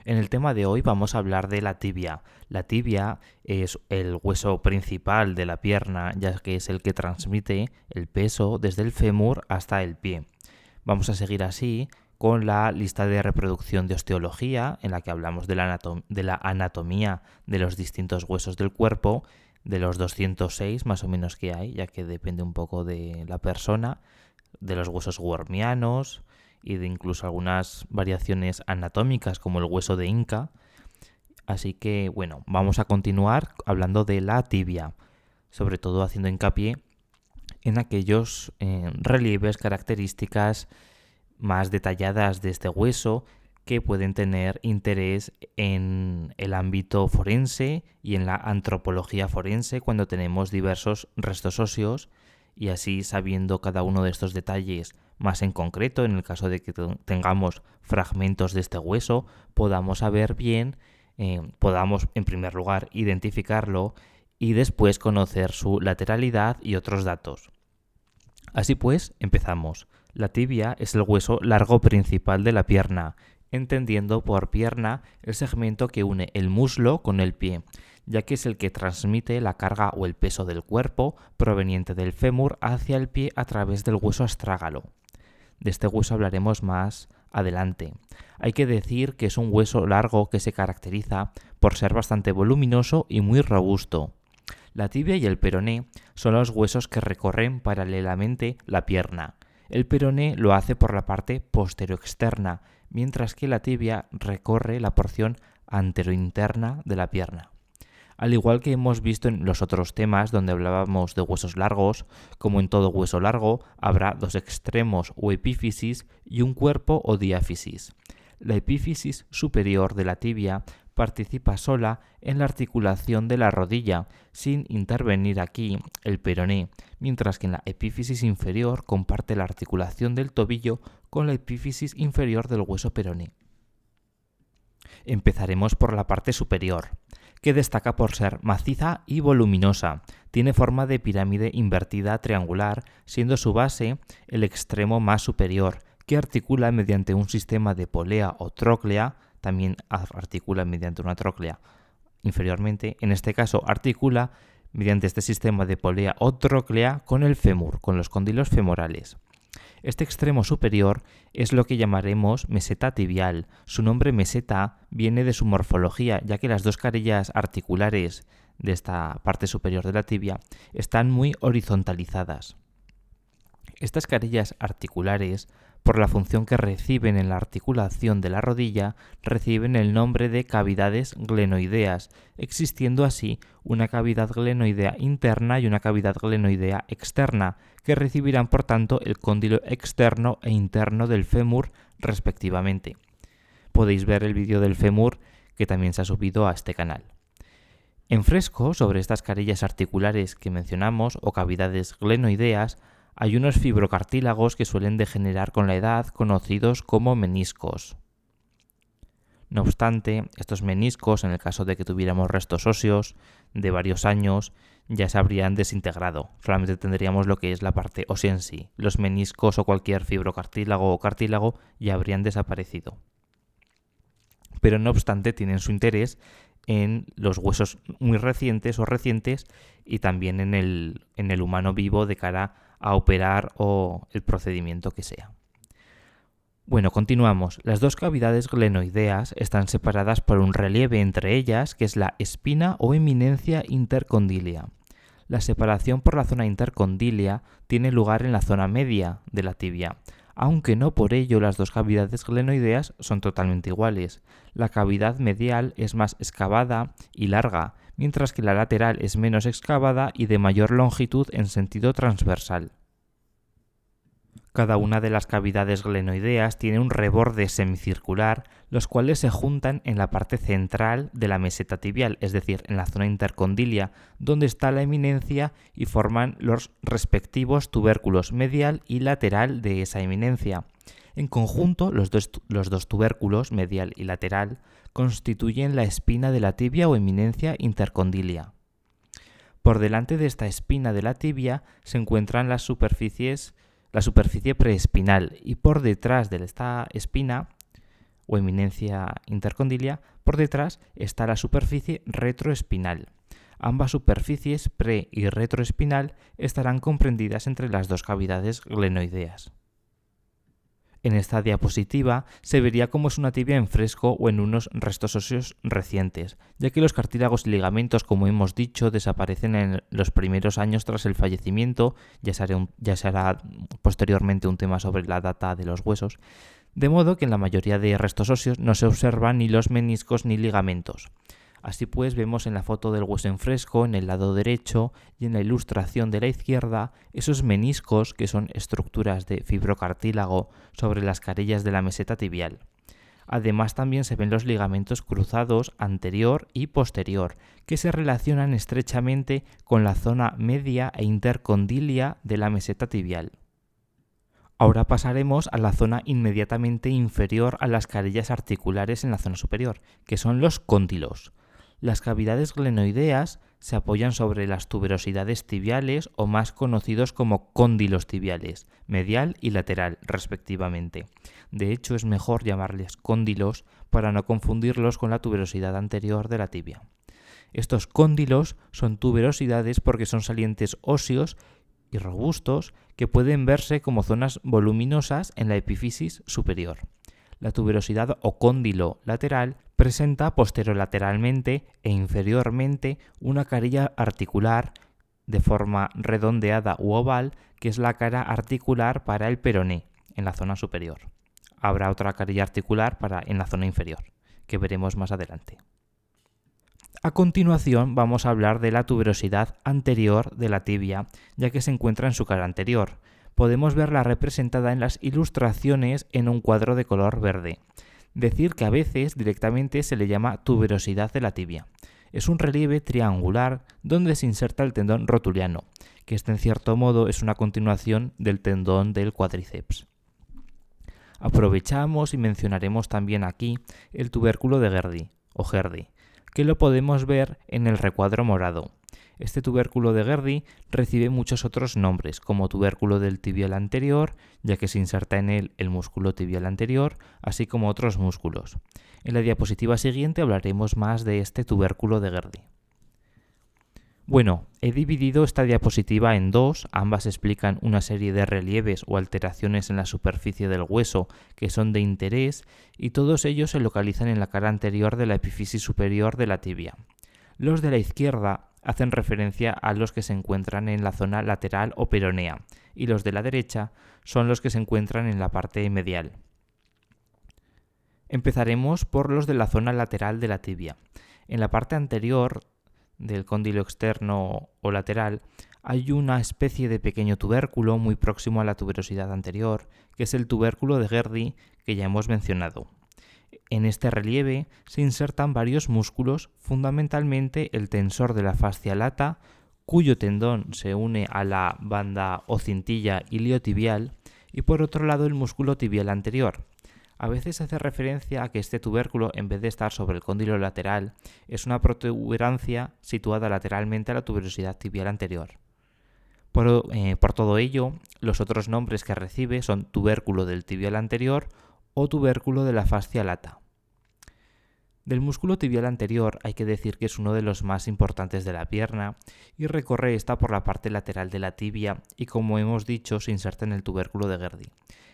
En el tema de hoy vamos a hablar de la tibia. La tibia es el hueso principal de la pierna, ya que es el que transmite el peso desde el fémur hasta el pie. Vamos a seguir así con la lista de reproducción de osteología, en la que hablamos de la anatomía de los distintos huesos del cuerpo, de los 206 más o menos que hay, ya que depende un poco de la persona, de los huesos wormianos y de incluso algunas variaciones anatómicas como el hueso de Inca. Así que bueno, vamos a continuar hablando de la tibia, sobre todo haciendo hincapié en aquellos relieves, características más detalladas de este hueso que pueden tener interés en el ámbito forense y en la antropología forense cuando tenemos diversos restos óseos, y así, sabiendo cada uno de estos detalles más en concreto, en el caso de que tengamos fragmentos de este hueso, podamos saber bien, podamos en primer lugar identificarlo y después conocer su lateralidad y otros datos. Así pues, empezamos. La tibia es el hueso largo principal de la pierna, entendiendo por pierna el segmento que une el muslo con el pie, ya que es el que transmite la carga o el peso del cuerpo proveniente del fémur hacia el pie a través del hueso astrágalo. De este hueso hablaremos más adelante. Hay que decir que es un hueso largo que se caracteriza por ser bastante voluminoso y muy robusto. La tibia y el peroné son los huesos que recorren paralelamente la pierna. El peroné lo hace por la parte posteroexterna, mientras que la tibia recorre la porción anterointerna de la pierna. Al igual que hemos visto en los otros temas donde hablábamos de huesos largos, como en todo hueso largo, habrá dos extremos o epífisis y un cuerpo o diáfisis. La epífisis superior de la tibia participa sola en la articulación de la rodilla, sin intervenir aquí el peroné, mientras que en la epífisis inferior comparte la articulación del tobillo con la epífisis inferior del hueso peroné. Empezaremos por la parte superior, que destaca por ser maciza y voluminosa. Tiene forma de pirámide invertida triangular, siendo su base el extremo más superior, que articula mediante un sistema de polea o tróclea, también articula mediante una tróclea inferiormente, en este caso articula mediante este sistema de polea o tróclea con el fémur, con los cóndilos femorales. Este extremo superior es lo que llamaremos meseta tibial. Su nombre meseta viene de su morfología, ya que las dos carillas articulares de esta parte superior de la tibia están muy horizontalizadas. Estas carillas articulares, por la función que reciben en la articulación de la rodilla, reciben el nombre de cavidades glenoideas, existiendo así una cavidad glenoidea interna y una cavidad glenoidea externa, que recibirán por tanto el cóndilo externo e interno del fémur respectivamente. Podéis ver el vídeo del fémur que también se ha subido a este canal. En fresco, sobre estas carillas articulares que mencionamos o cavidades glenoideas, hay unos fibrocartílagos que suelen degenerar con la edad, conocidos como meniscos. No obstante, estos meniscos, en el caso de que tuviéramos restos óseos de varios años, ya se habrían desintegrado. Solamente tendríamos lo que es la parte ósea en sí. Los meniscos o cualquier fibrocartílago o cartílago ya habrían desaparecido. Pero no obstante, tienen su interés en los huesos muy recientes o recientes y también en el humano vivo de cara a operar o el procedimiento que sea. Bueno, continuamos. Las dos cavidades glenoideas están separadas por un relieve entre ellas, que es la espina o eminencia intercondilia. La separación por la zona intercondilia tiene lugar en la zona media de la tibia, aunque no por ello las dos cavidades glenoideas son totalmente iguales. La cavidad medial es más excavada y larga, mientras que la lateral es menos excavada y de mayor longitud en sentido transversal. Cada una de las cavidades glenoideas tiene un reborde semicircular, los cuales se juntan en la parte central de la meseta tibial, es decir, en la zona intercondilia, donde está la eminencia, y forman los respectivos tubérculos medial y lateral de esa eminencia. En conjunto, los dos tubérculos, medial y lateral, constituyen la espina de la tibia o eminencia intercondilia. Por delante de esta espina de la tibia se encuentran la superficie preespinal, y por detrás de esta espina o eminencia intercondilia, por detrás está la superficie retroespinal. Ambas superficies pre- y retroespinal estarán comprendidas entre las dos cavidades glenoideas. En esta diapositiva se vería cómo es una tibia en fresco o en unos restos óseos recientes, ya que los cartílagos y ligamentos, como hemos dicho, desaparecen en los primeros años tras el fallecimiento, ya se hará posteriormente un tema sobre la data de los huesos, de modo que en la mayoría de restos óseos no se observan ni los meniscos ni ligamentos. Así pues, vemos en la foto del hueso en fresco, en el lado derecho, y en la ilustración de la izquierda, esos meniscos que son estructuras de fibrocartílago sobre las carillas de la meseta tibial. Además, también se ven los ligamentos cruzados anterior y posterior, que se relacionan estrechamente con la zona media e intercondilia de la meseta tibial. Ahora pasaremos a la zona inmediatamente inferior a las carillas articulares en la zona superior, que son los cóndilos. Las cavidades glenoideas se apoyan sobre las tuberosidades tibiales o más conocidos como cóndilos tibiales, medial y lateral, respectivamente. De hecho, es mejor llamarles cóndilos para no confundirlos con la tuberosidad anterior de la tibia. Estos cóndilos son tuberosidades porque son salientes óseos y robustos que pueden verse como zonas voluminosas en la epífisis superior. La tuberosidad o cóndilo lateral presenta posterolateralmente e inferiormente una carilla articular de forma redondeada u oval, que es la cara articular para el peroné, en la zona superior. Habrá otra carilla articular en la zona inferior, que veremos más adelante. A continuación vamos a hablar de la tuberosidad anterior de la tibia, ya que se encuentra en su cara anterior. Podemos verla representada en las ilustraciones en un cuadro de color verde. Decir que a veces directamente se le llama tuberosidad de la tibia. Es un relieve triangular donde se inserta el tendón rotuliano, que en cierto modo es una continuación del tendón del cuádriceps. Aprovechamos y mencionaremos también aquí el tubérculo de Gerdy o Gerdy, que lo podemos ver en el recuadro morado. Este tubérculo de Gerdy recibe muchos otros nombres, como tubérculo del tibial anterior, ya que se inserta en él el músculo tibial anterior, así como otros músculos. En la diapositiva siguiente hablaremos más de este tubérculo de Gerdy. Bueno, he dividido esta diapositiva en dos, ambas explican una serie de relieves o alteraciones en la superficie del hueso que son de interés y todos ellos se localizan en la cara anterior de la epífisis superior de la tibia. Los de la izquierda hacen referencia a los que se encuentran en la zona lateral o peronea y los de la derecha son los que se encuentran en la parte medial. Empezaremos por los de la zona lateral de la tibia. En la parte anterior del cóndilo externo o lateral hay una especie de pequeño tubérculo muy próximo a la tuberosidad anterior, que es el tubérculo de Gerdy que ya hemos mencionado. En este relieve se insertan varios músculos, fundamentalmente el tensor de la fascia lata, cuyo tendón se une a la banda o cintilla iliotibial, y por otro lado el músculo tibial anterior. A veces se hace referencia a que este tubérculo, en vez de estar sobre el cóndilo lateral, es una protuberancia situada lateralmente a la tuberosidad tibial anterior. Por todo ello, los otros nombres que recibe son tubérculo del tibial anterior o tubérculo de la fascia lata. Del músculo tibial anterior hay que decir que es uno de los más importantes de la pierna y recorre esta por la parte lateral de la tibia y, como hemos dicho, se inserta en el tubérculo de Gerdy.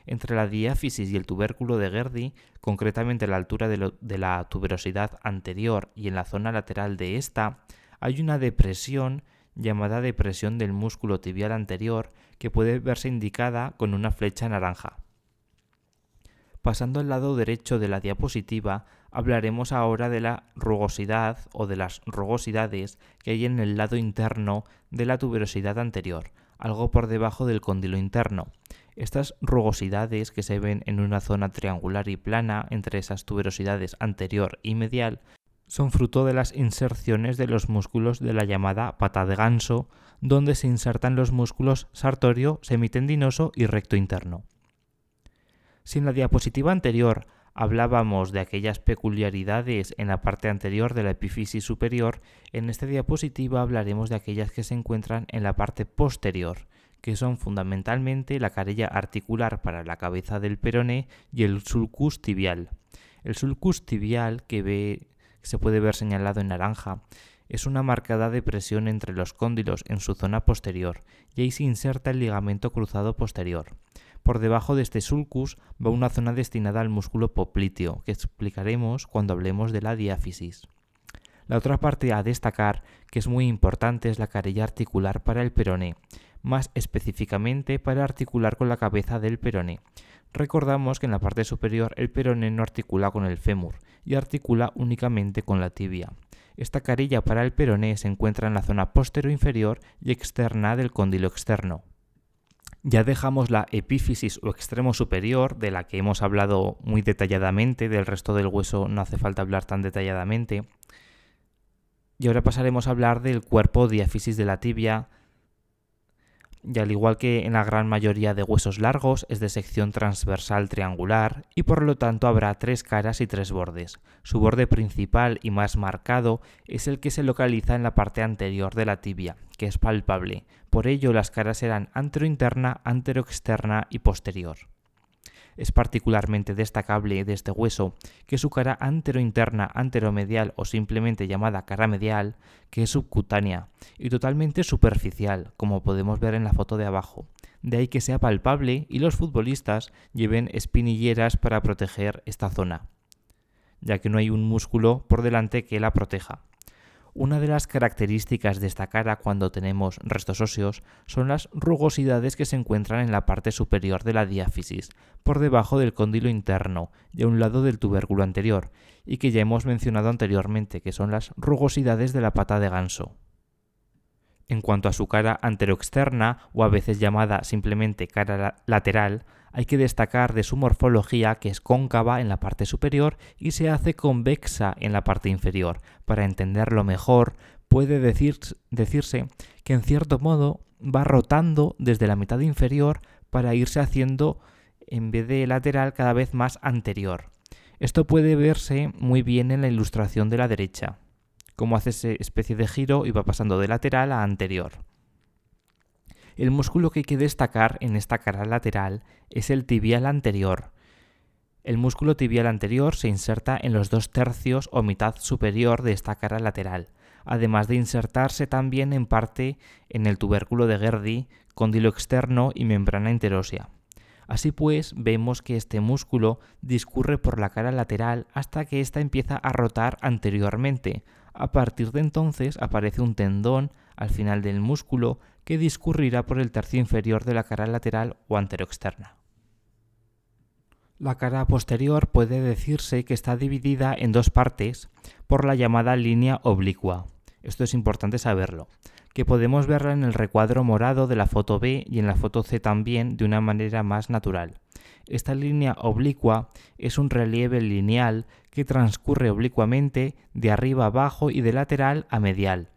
Entre la diáfisis y el tubérculo de Gerdy, concretamente a la altura de la tuberosidad anterior y en la zona lateral de esta, hay una depresión llamada depresión del músculo tibial anterior que puede verse indicada con una flecha naranja. Pasando al lado derecho de la diapositiva, hablaremos ahora de la rugosidad o de las rugosidades que hay en el lado interno de la tuberosidad anterior, algo por debajo del cóndilo interno. Estas rugosidades, que se ven en una zona triangular y plana entre esas tuberosidades anterior y medial, son fruto de las inserciones de los músculos de la llamada pata de ganso, donde se insertan los músculos sartorio, semitendinoso y recto interno. Si en la diapositiva anterior hablábamos de aquellas peculiaridades en la parte anterior de la epífisis superior, en esta diapositiva hablaremos de aquellas que se encuentran en la parte posterior, que son fundamentalmente la carilla articular para la cabeza del peroné y el sulcus tibial. El sulcus tibial, que se puede ver señalado en naranja, es una marcada depresión entre los cóndilos en su zona posterior y ahí se inserta el ligamento cruzado posterior. Por debajo de este sulcus va una zona destinada al músculo popliteo, que explicaremos cuando hablemos de la diáfisis. La otra parte a destacar, que es muy importante, es la carilla articular para el peroné, más específicamente para articular con la cabeza del peroné. Recordamos que en la parte superior el peroné no articula con el fémur y articula únicamente con la tibia. Esta carilla para el peroné se encuentra en la zona posterior-inferior y externa del cóndilo externo. Ya dejamos la epífisis o extremo superior, de la que hemos hablado muy detalladamente, del resto del hueso no hace falta hablar tan detalladamente. Y ahora pasaremos a hablar del cuerpo diáfisis de la tibia. Y al igual que en la gran mayoría de huesos largos, es de sección transversal triangular y por lo tanto habrá 3 caras y 3 bordes. Su borde principal y más marcado es el que se localiza en la parte anterior de la tibia, que es palpable. Por ello, las caras serán anterointerna, anteroexterna y posterior. Es particularmente destacable de este hueso que su cara anterointerna, anteromedial o simplemente llamada cara medial, que es subcutánea y totalmente superficial, como podemos ver en la foto de abajo. De ahí que sea palpable y los futbolistas lleven espinilleras para proteger esta zona, ya que no hay un músculo por delante que la proteja. Una de las características de esta cara cuando tenemos restos óseos son las rugosidades que se encuentran en la parte superior de la diáfisis, por debajo del cóndilo interno y a un lado del tubérculo anterior, y que ya hemos mencionado anteriormente, que son las rugosidades de la pata de ganso. En cuanto a su cara anteroexterna, o a veces llamada simplemente cara lateral, hay que destacar de su morfología que es cóncava en la parte superior y se hace convexa en la parte inferior. Para entenderlo mejor, puede decirse que en cierto modo va rotando desde la mitad inferior para irse haciendo, en vez de lateral, cada vez más anterior. Esto puede verse muy bien en la ilustración de la derecha, como hace esa especie de giro y va pasando de lateral a anterior. El músculo que hay que destacar en esta cara lateral es el tibial anterior. El músculo tibial anterior se inserta en los 2/3 o mitad superior de esta cara lateral, además de insertarse también en parte en el tubérculo de Gerdy, cóndilo externo y membrana interósea. Así pues, vemos que este músculo discurre por la cara lateral hasta que ésta empieza a rotar anteriormente. A partir de entonces aparece un tendón al final del músculo que discurrirá por el tercio inferior de la cara lateral o anteroexterna. La cara posterior puede decirse que está dividida en 2 partes por la llamada línea oblicua. Esto es importante saberlo, que podemos verla en el recuadro morado de la foto B y en la foto C también de una manera más natural. Esta línea oblicua es un relieve lineal que transcurre oblicuamente de arriba a abajo y de lateral a medial,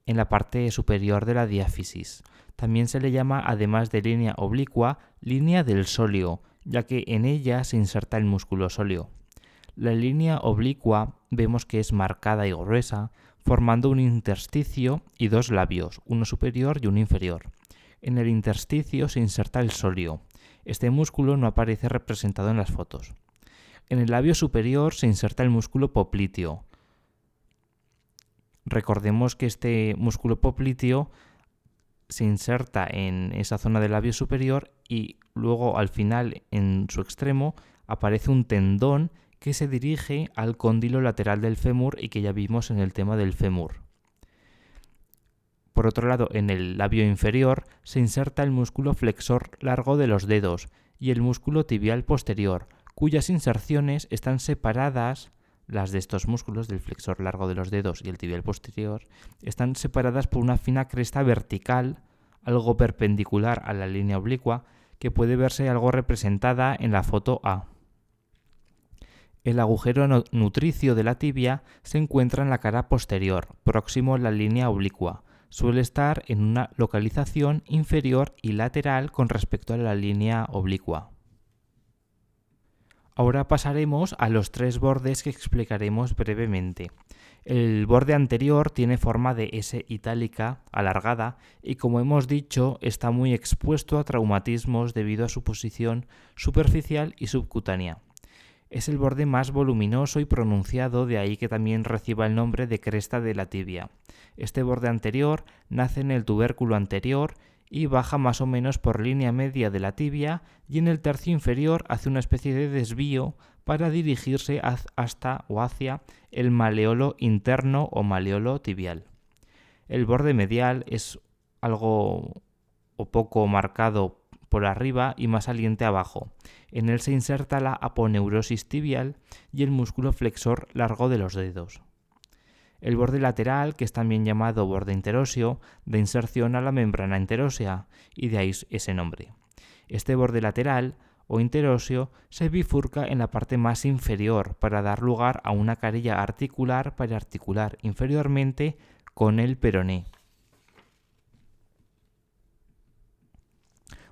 en la parte superior de la diáfisis. También se le llama, además de línea oblicua, línea del sóleo, ya que en ella se inserta el músculo sóleo. La línea oblicua vemos que es marcada y gruesa, formando un intersticio y 2 labios, uno superior y uno inferior. En el intersticio se inserta el sóleo. Este músculo no aparece representado en las fotos. En el labio superior se inserta el músculo popliteo. Recordemos que este músculo popliteo se inserta en esa zona del labio superior y luego al final en su extremo aparece un tendón que se dirige al cóndilo lateral del fémur y que ya vimos en el tema del fémur. Por otro lado, en el labio inferior se inserta el músculo flexor largo de los dedos y el músculo tibial posterior, cuyas inserciones están separadas. Las de estos músculos, del flexor largo de los dedos y el tibial posterior, están separadas por una fina cresta vertical, algo perpendicular a la línea oblicua, que puede verse algo representada en la foto A. El agujero nutricio de la tibia se encuentra en la cara posterior, próximo a la línea oblicua. Suele estar en una localización inferior y lateral con respecto a la línea oblicua. Ahora pasaremos a los 3 bordes que explicaremos brevemente. El borde anterior tiene forma de S itálica alargada y, como hemos dicho, está muy expuesto a traumatismos debido a su posición superficial y subcutánea. Es el borde más voluminoso y pronunciado, de ahí que también reciba el nombre de cresta de la tibia. Este borde anterior nace en el tubérculo anterior y baja más o menos por línea media de la tibia, y en el tercio inferior hace una especie de desvío para dirigirse hasta o hacia el maleolo interno o maleolo tibial. El borde medial es algo o poco marcado por arriba y más saliente abajo. En él se inserta la aponeurosis tibial y el músculo flexor largo de los dedos. El borde lateral, que es también llamado borde interóseo, da inserción a la membrana interósea, y de ahí ese nombre. Este borde lateral o interóseo se bifurca en la parte más inferior para dar lugar a una carilla articular para articular inferiormente con el peroné.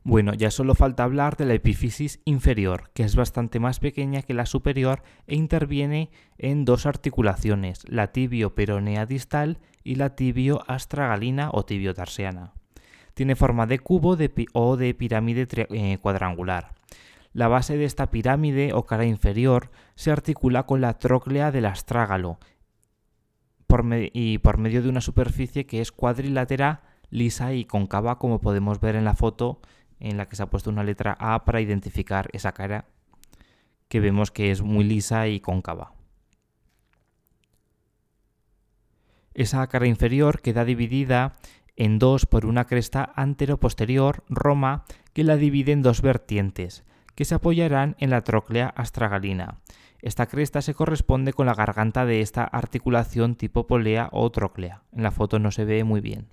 Bueno, ya solo falta hablar de la epífisis inferior, que es bastante más pequeña que la superior e interviene en dos articulaciones, la tibio-peronea distal y la tibio-astragalina o tibio-tarsiana. Tiene forma de cubo o de pirámide cuadrangular. La base de esta pirámide o cara inferior se articula con la tróclea del astrágalo por medio de una superficie que es cuadrilátera, lisa y cóncava, como podemos ver en la foto en la que se ha puesto una letra A para identificar esa cara, que vemos que es muy lisa y cóncava. Esa cara inferior queda dividida en dos por una cresta antero-posterior, roma, que la divide en dos vertientes, que se apoyarán en la tróclea astragalina. Esta cresta se corresponde con la garganta de esta articulación tipo polea o tróclea. En la foto no se ve muy bien.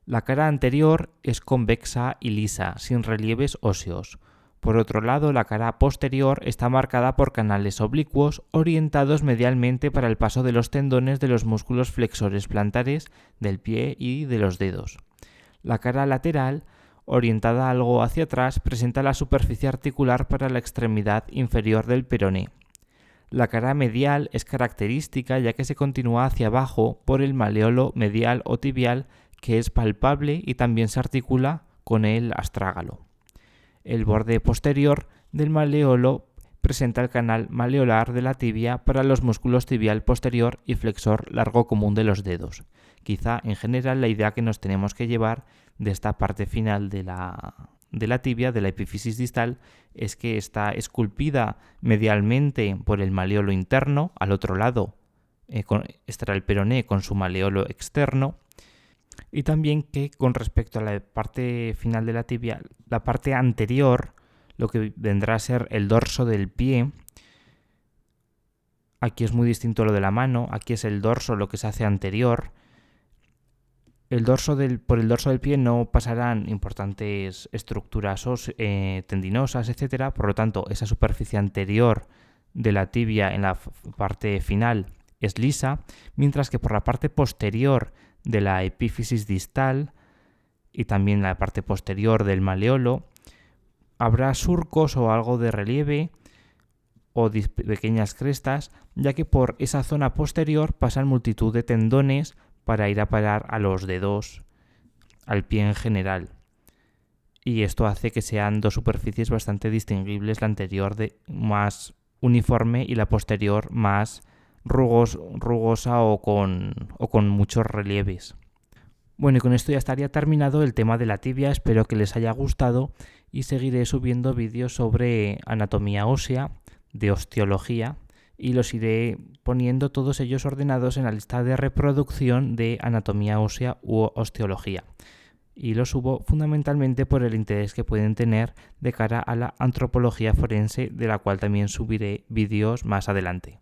La cara anterior es convexa y lisa, sin relieves óseos. Por otro lado, la cara posterior está marcada por canales oblicuos orientados medialmente para el paso de los tendones de los músculos flexores plantares del pie y de los dedos. La cara lateral, orientada algo hacia atrás, presenta la superficie articular para la extremidad inferior del peroné. La cara medial es característica ya que se continúa hacia abajo por el maleolo medial o tibial, que es palpable y también se articula con el astrágalo. El borde posterior del maleolo presenta el canal maleolar de la tibia para los músculos tibial posterior y flexor largo común de los dedos. Quizá en general la idea que nos tenemos que llevar de esta parte final de la tibia, de la epífisis distal, es que está esculpida medialmente por el maleolo interno, al otro lado estará el peroné con su maleolo externo, y también que con respecto a la parte final de la tibia, la parte anterior, lo que vendrá a ser el dorso del pie, aquí es muy distinto a lo de la mano, aquí es el dorso lo que se hace anterior. Por el dorso del pie no pasarán importantes estructuras tendinosas, etc. Por lo tanto, esa superficie anterior de la tibia en la parte final es lisa, mientras que por la parte posterior de la epífisis distal y también la parte posterior del maleolo habrá surcos o algo de relieve o pequeñas crestas, ya que por esa zona posterior pasan multitud de tendones para ir a parar a los dedos, al pie en general. Y esto hace que sean dos superficies bastante distinguibles, la anterior más uniforme y la posterior más rugosa o con muchos relieves. Bueno, y con esto ya estaría terminado el tema de la tibia. Espero que les haya gustado y seguiré subiendo vídeos sobre anatomía ósea, de osteología, y los iré poniendo todos ellos ordenados en la lista de reproducción de anatomía ósea u osteología. Y los subo fundamentalmente por el interés que pueden tener de cara a la antropología forense, de la cual también subiré vídeos más adelante.